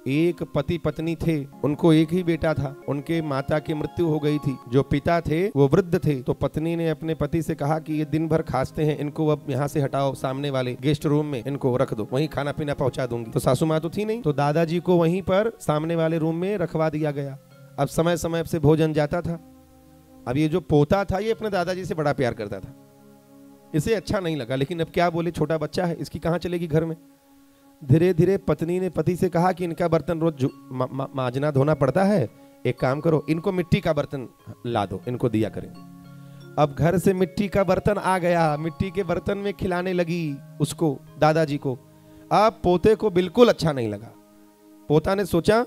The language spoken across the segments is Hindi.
एक पति पत्नी थे, उनको एक ही बेटा था। उनके माता की मृत्यु हो गई थी। जो पिता थे वो वृद्ध थे। तो पत्नी ने अपने पति से कहा कि ये दिन भर खांसते हैं, इनको अब यहाँ से हटाओ, सामने वाले गेस्ट रूम में इनको रख दो, वहीं खाना पीना पहुंचा दूंगी। तो सासू माँ तो थी नहीं, तो दादाजी को वहीं पर सामने वाले रूम में रखवा दिया गया। अब समय समय से भोजन जाता था। अब ये जो पोता था ये अपने दादाजी से बड़ा प्यार करता था। इसे अच्छा नहीं लगा, लेकिन अब क्या बोले, छोटा बच्चा है, इसकी कहाँ चलेगी घर में। धीरे धीरे पत्नी ने पति से कहा कि इनका बर्तन रोज माजना धोना पड़ता है, एक काम करो, इनको मिट्टी का बर्तन ला दो, इनको दिया करें। अब घर से मिट्टी का बर्तन आ गया, मिट्टी के बर्तन में खिलाने लगी उसको, दादाजी को। अब पोते को बिल्कुल अच्छा नहीं लगा। पोता ने सोचा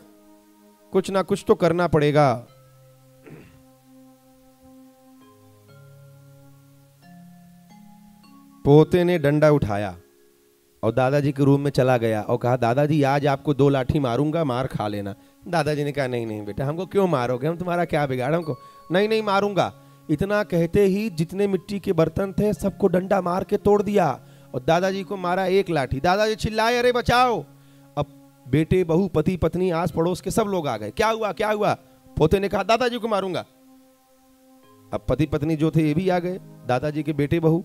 कुछ ना कुछ तो करना पड़ेगा। पोते ने डंडा उठाया और दादाजी के रूम में चला गया और कहा, दादाजी आज आपको 2 लाठी मारूंगा, मार खा लेना। दादाजी ने कहा, नहीं नहीं बेटा, हमको क्यों मारोगे, हम तुम्हारा क्या बिगाड़ा हमको। नहीं नहीं मारूंगा। इतना कहते ही जितने मिट्टी के बर्तन थे सबको डंडा मार के तोड़ दिया और दादाजी को मारा 1 लाठी। दादाजी चिल्लाए, अरे बचाओ। अब बेटे बहू पति पत्नी आस पड़ोस के सब लोग आ गए। क्या हुआ क्या हुआ। पोते ने कहा, दादाजी को मारूंगा। अब पति पत्नी जो थे ये भी आ गए, दादाजी के बेटे बहू।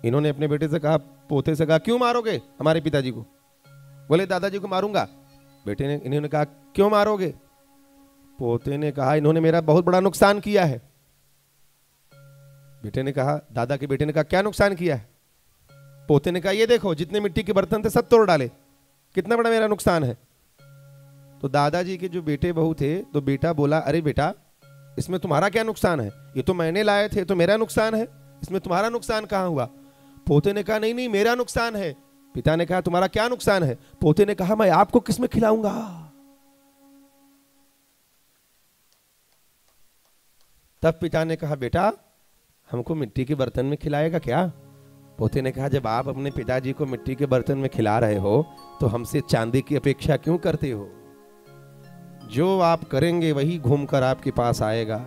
इन्होंने अपने बेटे से कहा, पोते से कहा, क्यों मारोगे हमारे पिताजी को। बोले, दादाजी को मारूंगा। बेटे ने इन्होंने कहा, क्यों मारोगे। पोते ने कहा, इन्होंने मेरा बहुत बड़ा नुकसान किया है। बेटे ने कहा, दादा के बेटे ने कहा, क्या नुकसान किया है। पोते ने कहा, ये देखो जितने मिट्टी के बर्तन थे सब तोड़ डाले, कितना बड़ा मेरा नुकसान है। तो दादाजी के जो बेटे बहू थे, तो बेटा बोला, अरे बेटा इसमें तुम्हारा क्या नुकसान है, ये तो मैंने लाए थे, तो मेरा नुकसान है, इसमें तुम्हारा नुकसान कहां हुआ। पोते ने कहा, नहीं नहीं मेरा नुकसान है। पिता ने कहा, तुम्हारा क्या नुकसान है। पोते ने कहा, मैं आपको किसमें खिलाऊंगा। तब पिता ने कहा, बेटा हमको मिट्टी के बर्तन में खिलाएगा क्या। पोते ने कहा, जब आप अपने पिताजी को मिट्टी के बर्तन में खिला रहे हो तो हमसे चांदी की अपेक्षा क्यों करते हो। जो आप करेंगे वही घूमकर आपके पास आएगा।